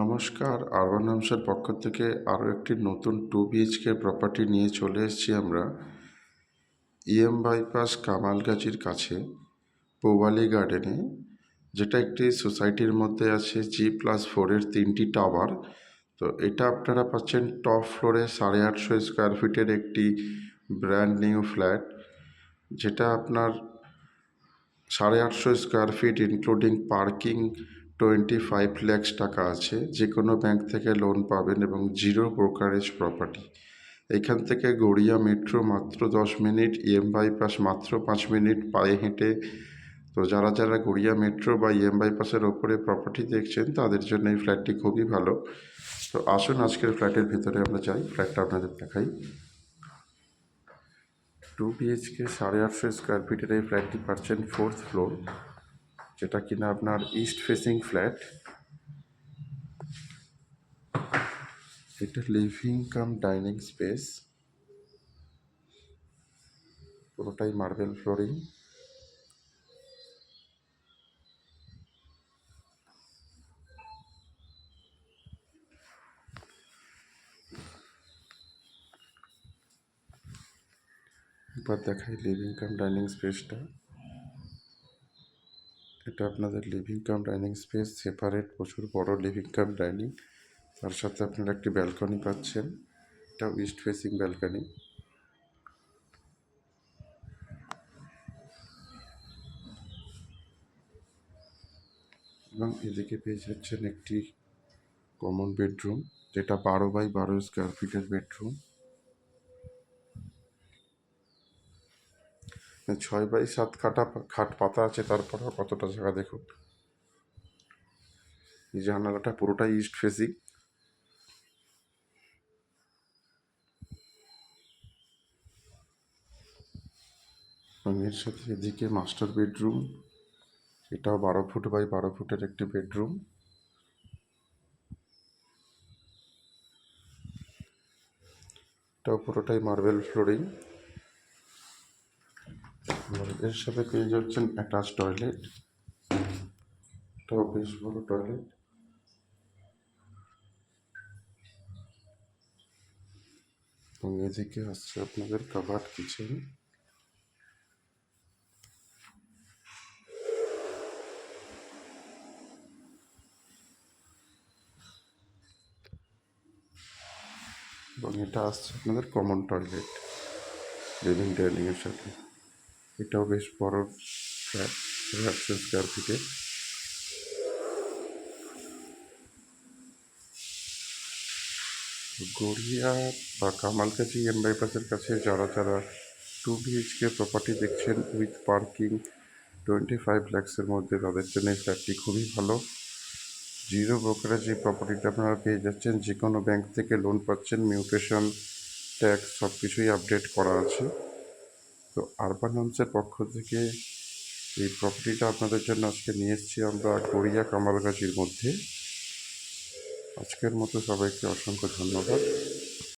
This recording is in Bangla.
নমস্কার, আরবান হোমসের পক্ষ থেকে আরও একটি নতুন 2 BHK প্রপার্টি নিয়ে চলে এসেছি আমরা বাইপাস কামালগাছির কাছে পৌবালি গার্ডেনে, যেটা একটি সোসাইটির মধ্যে আছে G+4-এর 3টি টাওয়ার। তো এটা আপনারা পাচ্ছেন টপ ফ্লোরে 850 স্কোয়ার ফিটের একটি ব্র্যান্ড নিউ ফ্ল্যাট, যেটা আপনার 850 square feet including parking 25 lakhs টাকা আছে। যে কোনো ব্যাংক থেকে লোন পাবেন এবং জিরো ব্রোকারেজ প্রপার্টি। এখান থেকে গড়িয়া মেট্রো মাত্র 10 মিনিট, বাইপাস মাত্র 5 মিনিট পায়ে হেঁটে। তো যারা যারা গড়িয়া মেট্রো বা বাইপাসের ওপরে প্রপার্টি দেখছেন তাদের জন্য এই ফ্ল্যাটটি খুবই ভালো। তো আসুন আজকের ফ্ল্যাটের ভিতরে আমরা যাই, ফ্ল্যাটটা আপনাদের দেখাই। 2 BHK 850 স্কোয়ার ফিটের এই ফ্ল্যাটটি পাচ্ছেন 4th ফ্লোর, যেটা কিনা আপনার ইস্ট ফেসিং ফ্ল্যাট। এটা লিভিং কাম ডাইনিং স্পেস, পুরোটাই মার্বেল ফ্লোরিং। এবার দেখাই লিভিং কাম ডাইনিং স্পেসটা। এটা আপনাদের living cum dining space, separate প্রচুর বড় লিভিং কাম ডাইনিং। তার সাথে আপনারা একটি ব্যালকনি পাচ্ছেন, এটাও ইস্ট ফেসিং ব্যালকনি। এবং এদিকে পেয়ে যাচ্ছেন একটি কমন বেডরুম, যেটা 12x12 স্কোয়ার ফিটের বেডরুম। 6x7 খাট পাতা আছে, তারপরেও কতটা জায়গা দেখুন। এই জানালাটা পুরোটাই ইস্ট ফেসিং। এবং এর সাথে এদিকে মাস্টার বেডরুম, এটাও 12 ফুট বাই 12 ফুটের একটি বেডরুম। এটাও পুরোটাই মার্বেল ফ্লোরিং। এর সাথে পেয়ে যাচ্ছেন অ্যাটাচ টয়লেট, এটাও বেশ বড় টয়লেট। এবং এদিকে আসছে আপনাদের কাভার্ড কিচেন। এবং এটা আসছে আপনাদের কমন টয়লেট লিভিং ডাইনিংয়ের সাথে। এটাও বেশ বড় ফ্ল্যাট, 800 স্কোয়ার ফিটে। গড়িয়া বা কামালগাছি বাইপাসের কাছে যারা যারা 2 BHK প্রপার্টি দেখছেন উইথ পার্কিং 25 lakhs-এর মধ্যে, তাদের জন্য এই ফ্ল্যাটটি খুবই ভালো। জিরো ব্রোকারেজ এই প্রপার্টিটা আপনারা পেয়ে যাচ্ছেন, যে কোনো ব্যাংক থেকে লোন পাচ্ছেন, মিউটেশন, ট্যাক্স সব কিছুই আপডেট করা আছে। তো আরবান হোমসের পক্ষ থেকে এই প্রপার্টিটা আপনাদের জন্য আজকে নিয়ে এসেছি আমরা গড়িয়া কামালগাছির মধ্যে। আজকের মতো সবাইকে অসংখ্য ধন্যবাদ।